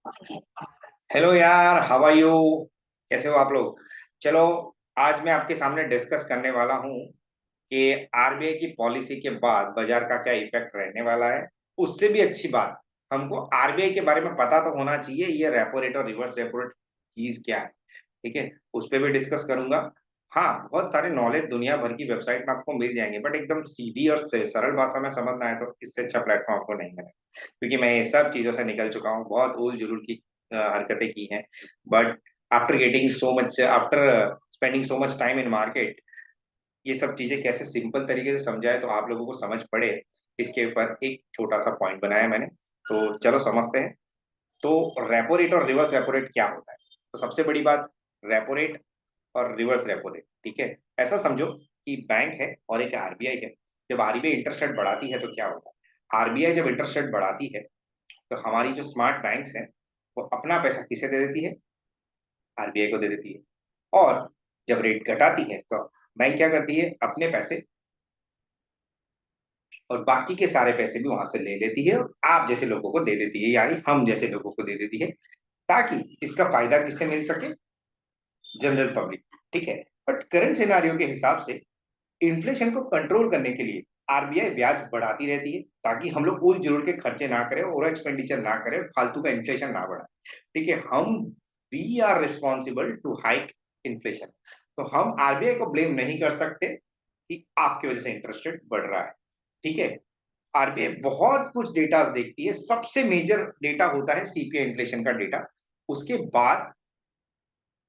Hello यार, how are you? कैसे हो आप लोग? चलो, आज मैं आपके सामने डिस्कस करने वाला हूँ कि आरबीआई की पॉलिसी के बाद बाजार का क्या इफेक्ट रहने वाला है। उससे भी अच्छी बात, हमको आरबीआई के बारे में पता तो होना चाहिए, ये रेपो रेट और रिवर्स रेपो रेट चीज क्या है। ठीक है, उस पर भी डिस्कस करूंगा। हाँ, बहुत सारे नॉलेज दुनिया भर की वेबसाइट में आपको मिल जाएंगे, बट एकदम सीधी और सरल भाषा में समझना है तो इससे अच्छा प्लेटफॉर्म आपको नहीं मिला, क्योंकि मैं ये सब चीजों से निकल चुका हूँ, बहुत उल जुलूल की हरकतें की हैं। But after spending so much time in market, ये सब चीजें कैसे सिंपल तरीके से समझाए तो आप लोगों को समझ पड़े, इसके ऊपर एक छोटा सा पॉइंट बनाया मैंने। तो चलो समझते हैं। तो रेपो रेट और रिवर्स रेपो रेट क्या होता है? तो सबसे बड़ी बात, रेपो रेट और रिवर्स रेपो रेट, ठीक है। ऐसा समझो कि बैंक है और एक आरबीआई है। जब आरबीआई इंटरेस्ट रेट बढ़ाती है तो क्या होता है? आरबीआई जब इंटरेस्ट रेट बढ़ाती है तो हमारी जो स्मार्ट बैंक्स हैं वो अपना पैसा किसे दे देती है? आरबीआई को दे देती है। और जब रेट घटाती है तो बैंक क्या करती है? अपने पैसे और बाकी के सारे पैसे भी वहां से ले लेती है और आप जैसे लोगों को दे देती है, यानी हम जैसे लोगों को दे देती है, ताकि इसका फायदा किससे मिल सके? General public. ठीक है। बट करंट सिनारियो के हिसाब से इन्फ्लेशन को कंट्रोल करने के लिए आरबीआई ब्याज बढ़ाती रहती है, ताकि हम लोग उल जुलूल के खर्चे ना करें, ओवर एक्सपेंडिचर ना करें, फालतू का इन्फ्लेशन ना बढ़ाए। ठीक है, हम we are responsible to hike inflation. तो हम आरबीआई को ब्लेम नहीं कर सकते कि आपकी वजह से इंटरेस्ट रेट बढ़ रहा है। ठीक है। आरबीआई बहुत कुछ डेटा देखती है, सबसे मेजर डेटा होता है सीपीआई इन्फ्लेशन का डेटा। उसके बाद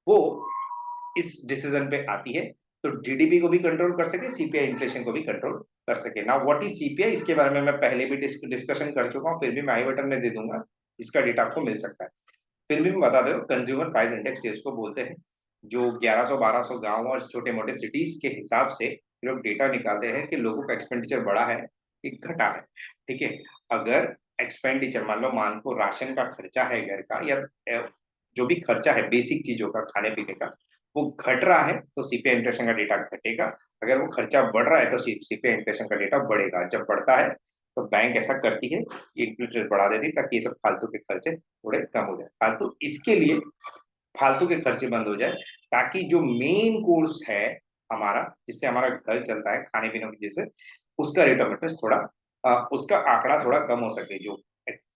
वो इस डिसीजन पे आती है, तो जीडीपी को भी कंट्रोल कर सके, सीपीआई इन्फ्लेशन को भी कंट्रोल कर सके ना। व्हाट इज सीपीआई, इसके बारे में मैं पहले भी डिस्कशन कर चुका हूँ, फिर भी मैं आई बटन में दे दूंगा, इसका डेटा आपको मिल सकता है। फिर भी मैं बता दे, कंज्यूमर प्राइस इंडेक्स जिसको बोलते हैं, जो 1100-1200 गांव और छोटे मोटे सिटीज के हिसाब से लोग डेटा निकालते हैं कि लोगों का एक्सपेंडिचर बढ़ा है कि घटा है। ठीक है। अगर एक्सपेंडिचर, मान को राशन का खर्चा है घर का, या जो भी खर्चा है बेसिक चीजों का, खाने पीने का, वो घट रहा है तो सीपीआई इन्फ्लेशन का डेटा घटेगा। अगर वो खर्चा बढ़ रहा है तो सीपीआई इन्फ्लेशन का डेटा बढ़ेगा। जब बढ़ता है तो बैंक ऐसा करती है, इंटरेस्ट रेट बढ़ा देती है, ताकि ये सब फालतू के खर्चे थोड़े कम हो जाए। फालतू इसके लिए फालतू के खर्चे बंद हो जाए, ताकि जो मेन कोर्स है हमारा, जिससे हमारा घर चलता है, खाने पीने की चीजें, उसका रेट ऑफ इंटरेस्ट थोड़ा उसका आंकड़ा थोड़ा कम हो सके। जो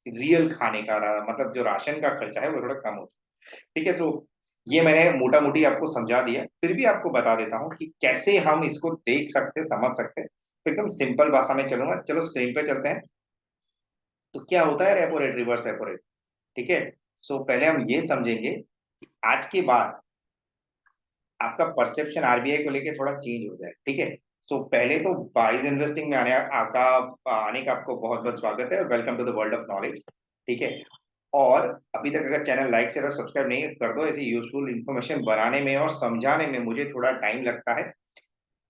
रियल खाने का मतलब जो राशन का खर्चा है वो थोड़ा कम हो। ठीक है। तो ये मैंने मोटा मोटी आपको समझा दिया, फिर भी आपको बता देता हूँ कि कैसे हम इसको देख सकते, समझ सकते। तो एकदम सिंपल भाषा में चलूंगा, चलो स्क्रीन पे चलते हैं। तो क्या होता है repo rate, reverse repo rate? ठीक है। सो पहले हम ये समझेंगे कि आज के बाद आपका परसेप्शन आरबीआई को लेके थोड़ा चेंज हो जाए। ठीक है। सो पहले तो वाइज इन्वेस्टिंग में आने का आपको बहुत बहुत स्वागत है और welcome to the world of knowledge. ठीक है। और अभी तक अगर चैनल लाइक शेयर और सब्सक्राइब नहीं कर दो, ऐसी यूजफुल इन्फॉर्मेशन बनाने में और समझाने में मुझे थोड़ा टाइम लगता है,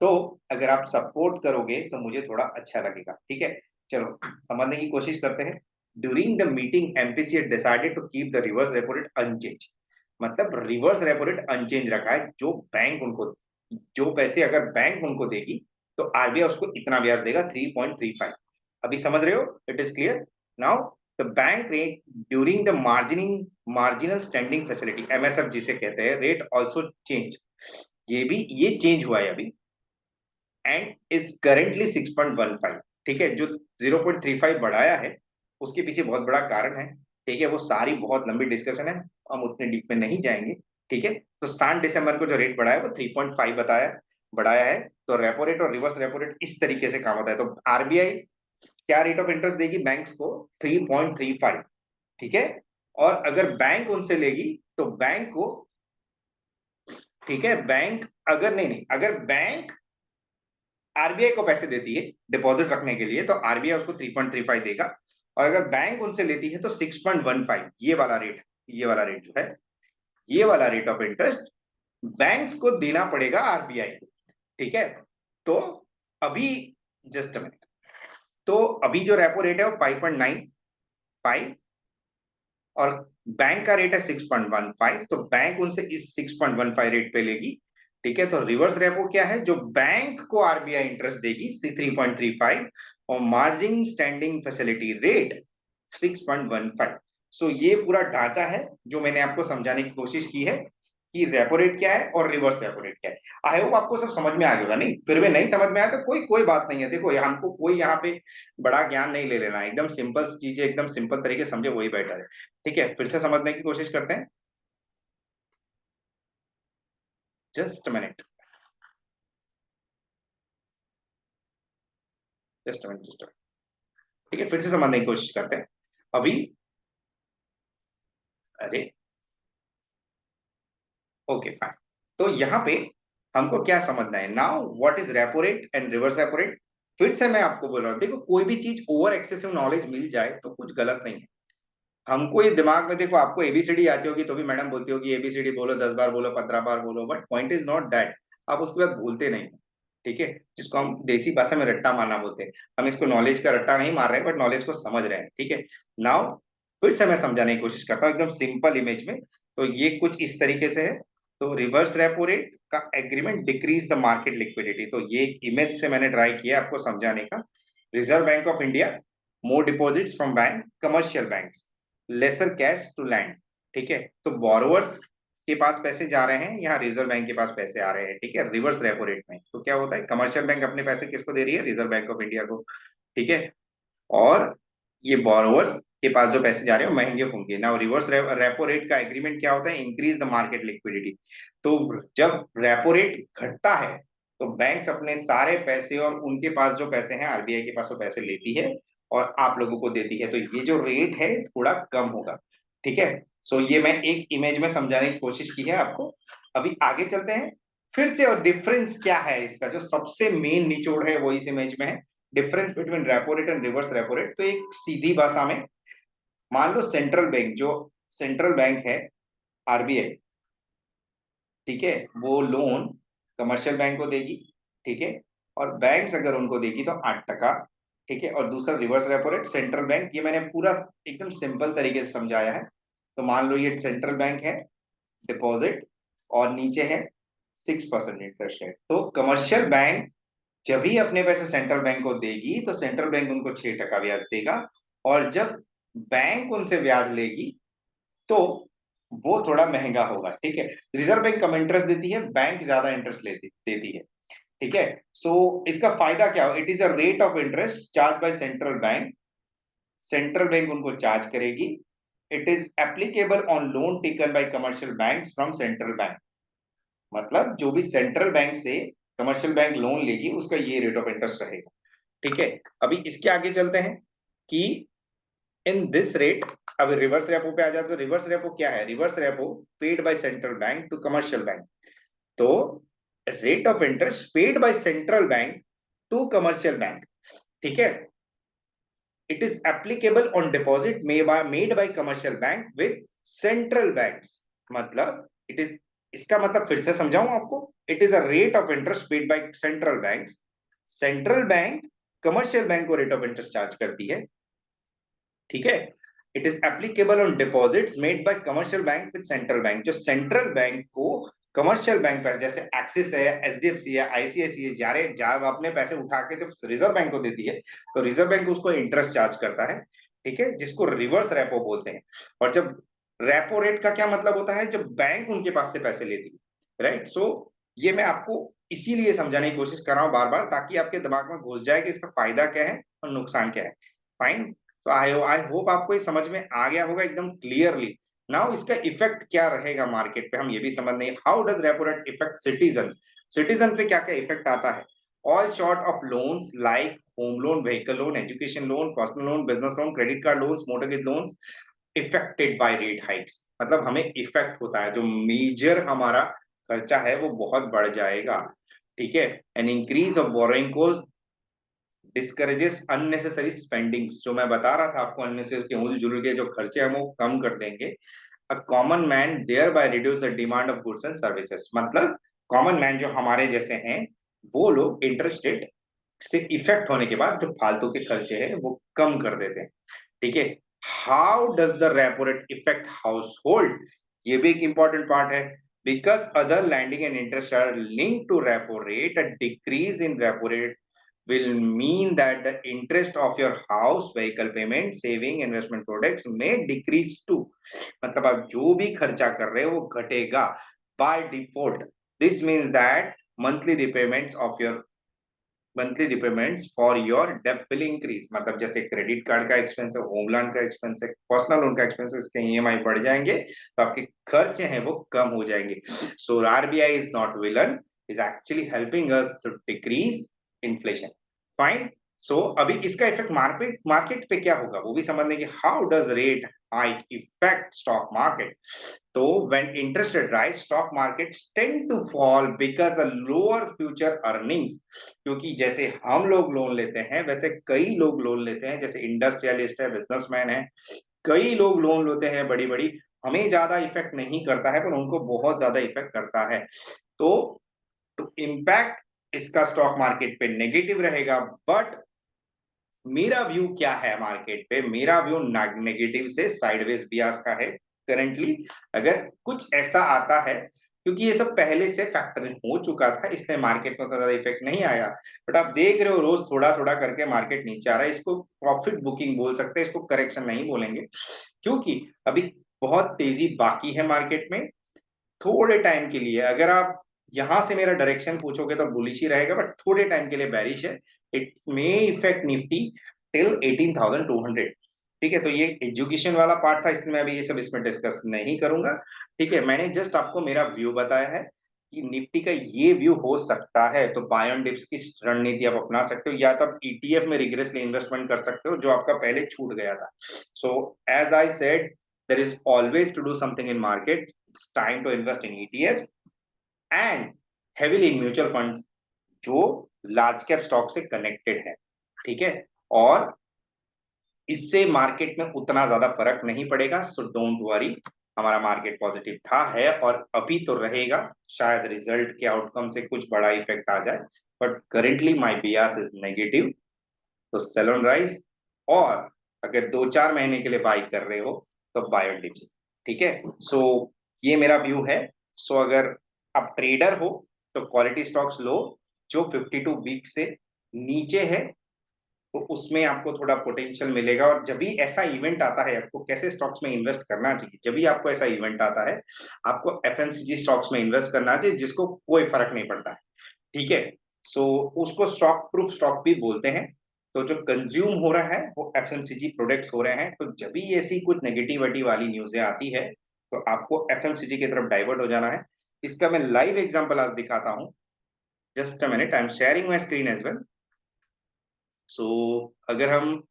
तो अगर आप सपोर्ट करोगे तो मुझे थोड़ा अच्छा लगेगा। ठीक है। चलो समझने की कोशिश करते हैं। During the meeting MPC decided to keep the reverse repo rate unchange. मतलब रिवर्स रेपो रेट अनचेंज रखा है। जो पैसे अगर बैंक उनको देगी तो आरबीआई उसको इतना ब्याज देगा, 3.35। अभी समझ रहे हो? It is clear now. The bank rate during the marginal standing facility, MSF जिसे कहते हैं, रेट ऑल्सो चेंज। ये चेंज हुआ है अभी, एंड इज करेंटली 6.15। ठीक है। जो 0.35 बढ़ाया है उसके पीछे बहुत बड़ा कारण है। ठीक है, वो सारी बहुत लंबी डिस्कशन है, हम उतने डीप में नहीं जाएंगे। ठीक है। तो 7 दिसंबर को जो रेट बढ़ाया है वो 3.5 बताया बढ़ाया है। तो रेपो रेट और रिवर्स रेपो रेट इस तरीके से काम होता है। तो आरबीआई क्या रेट ऑफ इंटरेस्ट देगी बैंक्स को? 3.35। ठीक है। और अगर बैंक उनसे लेगी तो बैंक को, ठीक है, बैंक अगर नहीं नहीं अगर बैंक आरबीआई को पैसे देती है डिपॉजिट रखने के लिए, तो आरबीआई उसको 3.35 देगा। और अगर बैंक उनसे लेती है तो 6.15, ये वाला रेट जो है, ये वाला रेट ऑफ इंटरेस्ट बैंक्स को देना पड़ेगा आरबीआई को। ठीक है। तो अभी जस्ट मिनट, तो अभी जो रेपो रेट है वो 5.95 और बैंक का रेट है 6.15, तो बैंक उनसे इस 6.15 रेट पे लेगी। ठीक है। तो रिवर्स रेपो क्या है? जो बैंक को आरबीआई इंटरेस्ट देगी 3.35, और मार्जिन स्टैंडिंग फैसिलिटी रेट 6.15। सो ये पूरा ढांचा है जो मैंने आपको समझाने की कोशिश की है कि रेपो रेट क्या है और रिवर्स रेपो रेट क्या है। आई होप आपको सब समझ में आ गया होगा। नहीं फिर भी नहीं समझ में आया तो कोई कोई बात नहीं है। देखो हमको कोई यहाँ पे बड़ा ज्ञान नहीं ले लेना है, एकदम सिंपल चीजें एकदम सिंपल तरीके से समझे वही बेटर है। ठीक है, फिर से समझने की कोशिश करते हैं। Just minute, just minute. ठीक है, फिर से समझने की कोशिश करते हैं अभी। अरे ओके फाइन। तो यहाँ पे हमको क्या समझना है, now what is repo rate and reverse repo rate. फिर से मैं आपको बोल रहा हूँ, देखो कोई भी चीज ओवर एक्सेसिव नॉलेज मिल जाए तो कुछ गलत नहीं है। हमको ये दिमाग में, देखो आपको एबीसीडी आती होगी तो भी मैडम बोलती होगी एबीसीडी बोलो 10 बार बोलो 15 बार बोलो, but point is not that. आप उसके बाद भूलते नहीं। ठीक है, जिसको हम देसी भाषा में रट्टा मारना बोलते हैं, हम इसको नॉलेज का रट्टा नहीं मार रहे हैं बट नॉलेज को समझ रहे हैं। ठीक है, नाउ फिर से मैं समझाने की कोशिश करता हूँ एकदम सिंपल इमेज में। तो ये कुछ इस तरीके से है। तो रिवर्स रेपो रेट का agreement decrease the market liquidity. तो ये एक इमेज से मैंने ट्राई किया आपको समझाने का। Reserve Bank of India more deposits from bank commercial banks, lesser cash to lend. ठीक है, तो बोरोवर्स के पास पैसे जा रहे हैं, यहाँ रिजर्व बैंक के पास पैसे आ रहे हैं। ठीक है, रिवर्स रेपो रेट में तो क्या होता है, कमर्शियल बैंक अपने पैसे किसको दे रही है, रिजर्व बैंक ऑफ इंडिया को। ठीक है, और ये बोरोवर्स के पास जो पैसे जा रहे हैं महंगे होंगे ना। रिवर्स रेपो रेट का एग्रीमेंट क्या होता है, इंक्रीज द मार्केट लिक्विडिटी। तो जब रेपो रेट घटता है तो बैंक्स अपने सारे पैसे और उनके पास जो पैसे हैं आरबीआई के पास वो पैसे लेती है और आप लोगों को देती है, तो ये जो रेट है थोड़ा कम होगा। ठीक है, सो ये मैं एक इमेज में समझाने की कोशिश की है आपको। अभी आगे चलते हैं फिर से, और डिफरेंस क्या है इसका, जो सबसे मेन निचोड़ है वो इस इमेज में है। Difference between repo rate and reverse repo rate. तो एक सीधी भाषा में मान लो सेंट्रल बैंक, जो सेंट्रल बैंक है आरबीआई, ठीक है, वो लोन कमर्शियल बैंक को देगी। ठीक है, और बैंक्स अगर उनको देगी तो 8%। ठीक है, और दूसरा reverse repo rate central bank, ये मैंने पूरा एकदम सिंपल तरीके से समझाया है। तो मान लो ये सेंट्रल बैंक है, डिपॉजिट, और नीचे है 6% इंटरेस्ट रेट। तो कमर्शियल बैंक जब ही अपने पैसे सेंट्रल बैंक को देगी तो सेंट्रल बैंक उनको 6% ब्याज देगा, और जब बैंक उनसे ब्याज लेगी तो वो थोड़ा महंगा होगा। ठीक है, रिजर्व बैंक कम इंटरेस्ट देती है, बैंक ज्यादा इंटरेस्ट लेती देती है। ठीक है, सो इसका फायदा क्या हो, it is a rate of interest charge by central bank. Central bank उनको चार्ज करेगी। It is applicable on loan taken by commercial bank from central bank. मतलब जो भी सेंट्रल बैंक से कमर्शियल बैंक लोन लेगी उसका ये रेट ऑफ इंटरेस्ट रहेगा। ठीक है, अभी इसके आगे चलते हैं कि इन दिस रेट, अब रिवर्स रेपो पे आ जाते, तो रिवर्स रेपो क्या है, reverse repo paid by central bank to commercial bank. तो rate of interest paid by central bank to commercial bank. ठीक है, it is applicable on deposit made by commercial bank with central banks. मतलब it is, इसका मतलब फिर से समझाऊं आपको, it is a rate of interest paid by central banks. Central bank commercial bank को रेट ऑफ इंटरेस्ट चार्ज करती है। ठीक है, it is applicable on deposits made by commercial bank with central bank. जो सेंट्रल बैंक को commercial bank पर, जैसे axis है, एचडीएफसी है, आईसीआईसी है, जा रहे जब अपने पैसे उठा के जब रिजर्व बैंक को देती है तो रिजर्व बैंक उसको इंटरेस्ट चार्ज करता है। ठीक है, जिसको रिवर्स रेपो बोलते हैं। और जब रेपो रेट का क्या मतलब होता है, जब बैंक उनके पास से पैसे लेती है, राइट। सो ये मैं आपको इसीलिए समझाने की कोशिश कर रहा हूं बार बार, ताकि आपके दिमाग में घुस जाए कि इसका फायदा क्या है और नुकसान क्या है। फाइन, तो आई होप आपको ये समझ में आ गया होगा एकदम क्लियरली। नाउ इसका इफेक्ट क्या रहेगा मार्केट पे, हम ये भी समझ नहीं, how does repo rate affect citizen. Citizen पे क्या क्या इफेक्ट आता है। All short of loans like home loan, vehicle loan, education loan, personal loan, business loan, credit card loans, mortgage loans affected by rate hikes. मतलब हमें effect होता है, जो मेजर हमारा खर्चा है वो बहुत बढ़ जाएगा। ठीक है, an increase of borrowing cost discourages unnecessary spendings. जो मैं बता रहा था आपको, अननेसेसरी जरूरी के जो खर्चे हैं वो कम कर देंगे। A common man thereby reduce the demand of goods and services. मतलब कॉमन मैन जो हमारे जैसे हैं वो लोग इंटरेस्ट रेट से इफेक्ट होने के बाद जो फालतू के खर्चे हैं वो कम कर देते हैं। ठीक है, how does the repo rate effect household, ये भी एक इंपॉर्टेंट पार्ट है। Because other lending and interest are link to repo rate, a decrease in repo rate will mean that the interest of your house, vehicle payment, saving, investment products may decrease too. मतलब आप जो भी खर्चा कर रहे हो वो घटेगा by default. This means that monthly repayments for your डेब्ट विल इंक्रीज। मतलब जैसे क्रेडिट कार्ड का एक्सपेंस है, होम लोन का एक्सपेंस है, पर्सनल लोन का एक्सपेंस है, इसके ईएमआई बढ़ जाएंगे तो आपके खर्चे हैं वो कम हो जाएंगे। So RBI is not villain, is actually helping us to decrease inflation. Fine. So अभी इसका इफेक्ट मार्केट मार्केट पे क्या होगा वो भी समझने की, how does rate hike effect stock market. तो when interest rate rise, stock markets tend to fall because a lower future earnings। क्योंकि जैसे हम लोग लोन लेते हैं वैसे कई लोग लोन लेते हैं, जैसे इंडस्ट्रियलिस्ट है, बिजनेसमैन है, कई लोग लोन लेते हैं बड़ी बड़ी। हमें ज्यादा इफेक्ट नहीं करता है पर उनको बहुत ज्यादा इफेक्ट करता है। तो इम्पैक्ट इसका स्टॉक मार्केट पे नेगेटिव रहेगा। बट मेरा व्यू क्या है मार्केट पे, मेरा व्यू नेगेटिव से साइडवेज बियास का है करेंटली। अगर कुछ ऐसा आता है, क्योंकि ये सब पहले से फैक्टर हो चुका था इसलिए मार्केट में उतना ज्यादा इफेक्ट नहीं आया। बट आप देख रहे हो रोज थोड़ा थोड़ा करके मार्केट नीचे आ रहा है, इसको प्रॉफिट बुकिंग बोल सकते हैं, इसको करेक्शन नहीं बोलेंगे। क्योंकि अभी बहुत तेजी बाकी है मार्केट में। थोड़े टाइम के लिए अगर आप यहां से मेरा डायरेक्शन पूछोगे तो बुलिश ही रहेगा, बट थोड़े टाइम के लिए बैरिश है। It may effect Nifty till 18,200। ठीक है, तो ये एजुकेशन वाला पार्ट था इसलिए मैं अभी ये सब इसमें डिस्कस नहीं करूंगा। ठीक है, मैंने जस्ट आपको मेरा व्यू बताया है कि निफ्टी का ये व्यू हो सकता है। तो बाय ऑन डिप्स की रणनीति आप अपना सकते हो, या तो आप ईटीएफ में रिग्रेसली इन्वेस्टमेंट कर सकते हो जो आपका पहले छूट गया था। So as I said, there is always to do something in market. It's time to invest in ETFs and heavily in mutual funds जो लार्ज कैप स्टॉक से कनेक्टेड है। ठीक है, और इससे मार्केट में उतना ज्यादा फर्क नहीं पड़ेगा। सो डोंट वरी, हमारा मार्केट पॉजिटिव था, है और अभी तो रहेगा। शायद रिजल्ट के आउटकम से कुछ बड़ा इफेक्ट आ जाए, but currently my Beas is negative. तो सेल ऑन राइज, और अगर 2-4 महीने के लिए बाई कर रहे हो तो बाय ऑन डिप्स। ठीक है, सो ये मेरा व्यू है। सो अगर आप ट्रेडर हो तो क्वालिटी स्टॉक्स लो जो 52 वीक से नीचे है, तो उसमें आपको थोड़ा पोटेंशियल मिलेगा। और जब भी ऐसा इवेंट आता है, आपको कैसे स्टॉक्स में इन्वेस्ट करना चाहिए, जब भी आपको ऐसा इवेंट आता है आपको एफएमसीजी स्टॉक्स में इन्वेस्ट करना चाहिए जिसको कोई फर्क नहीं पड़ता है। ठीक है, सो उसको स्टॉक प्रूफ स्टॉक भी बोलते हैं। तो जो कंज्यूम हो रहा है वो एफएमसीजी प्रोडक्ट्स हो रहे हैं। तो जब भी ऐसी कुछ नेगेटिविटी वाली न्यूज़ें आती है तो आपको एफएमसीजी की तरफ डाइवर्ट हो जाना है। इसका मैं लाइव एग्जांपल आज दिखाता हूँ। Just a minute, I am sharing my screen as well. So अगर हम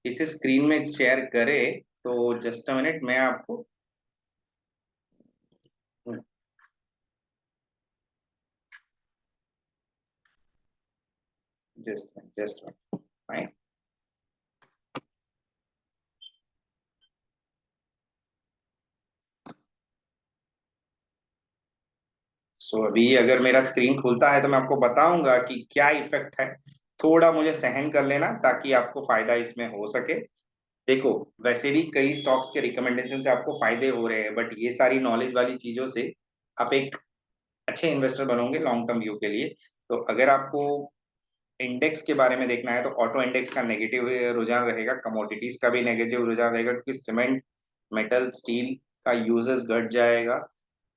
इसे स्क्रीन में शेयर करें तो जस्ट अ मिनट, मैं आपको जस्ट फाइन। सो अभी अगर मेरा स्क्रीन खुलता है तो मैं आपको बताऊंगा कि क्या इफेक्ट है। थोड़ा मुझे सहन कर लेना ताकि आपको फायदा इसमें हो सके। देखो, वैसे भी कई स्टॉक्स के रिकमेंडेशन से आपको फायदे हो रहे हैं, बट ये सारी नॉलेज वाली चीजों से आप एक अच्छे इन्वेस्टर बनोगे लॉन्ग टर्म व्यू के लिए। तो अगर आपको इंडेक्स के बारे में देखना है तो ऑटो इंडेक्स का नेगेटिव रुझान रहेगा, कमोडिटीज का भी नेगेटिव रुझान रहेगा क्योंकि सीमेंट, मेटल, स्टील का यूजेस घट जाएगा।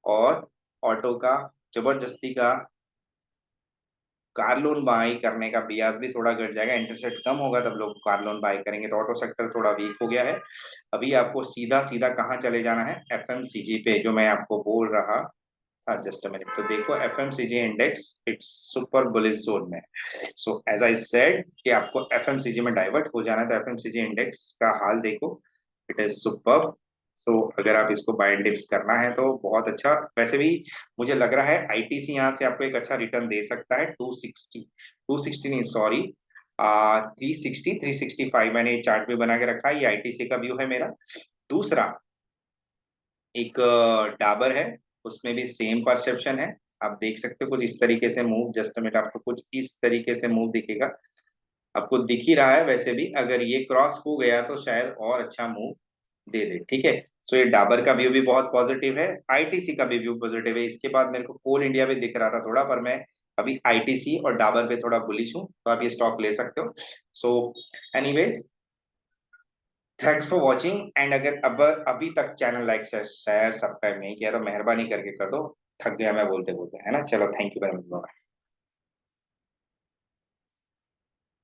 और ऑटो का जबरदस्ती का कार लोन बाई करने का ब्याज भी थोड़ा घट जाएगा। इंटरेस्ट रेट कम होगा तब लोग कार लोन बाई करेंगे। तो ऑटो सेक्टर थोड़ा वीक हो गया है। अभी आपको सीधा सीधा कहाँ चले जाना है, एफएमसीजी पे, जो मैं आपको बोल रहा था। जस्ट अ मिनट, तो देखो FMCG index it's super bullish zone में। सो एज आई सेड कि आपको एफएमसीजी में डाइवर्ट हो जाना है, तो एफएमसीजी इंडेक्स का हाल देखो, इट इज सुपर। तो अगर आप इसको बाय डिप्स करना है तो बहुत अच्छा। वैसे भी मुझे लग रहा है आईटीसी यहाँ से आपको एक अच्छा रिटर्न दे सकता है। 260 नहीं, सॉरी, 360 365 मैंने ये चार्ट भी बना के रखा है। ये आईटीसी का व्यू है मेरा। दूसरा एक डाबर है, उसमें भी सेम परसेप्शन है। आप देख सकते हो कुछ इस तरीके से मूव, जस्ट मिनट, आपको कुछ इस तरीके से मूव दिखेगा। आपको दिख ही रहा है। वैसे भी अगर ये क्रॉस हो गया तो शायद और अच्छा मूव दे दे। ठीक है, सो ये डाबर का व्यू भी बहुत पॉजिटिव है, आईटीसी का भी व्यू पॉजिटिव है। इसके बाद मेरे को कोल इंडिया भी दिख रहा था थोड़ा, पर मैं अभी आईटीसी और डाबर पे थोड़ा बुलिश हूँ, तो आप ये स्टॉक ले सकते हो। So anyways, thanks for watching. And अगर अब अभी तक चैनल लाइक शेयर सब्सक्राइब नहीं किया तो मेहरबानी करके कर दो। थक गया मैं बोलते बोलते, है ना। चलो, थैंक यू वेरी मच।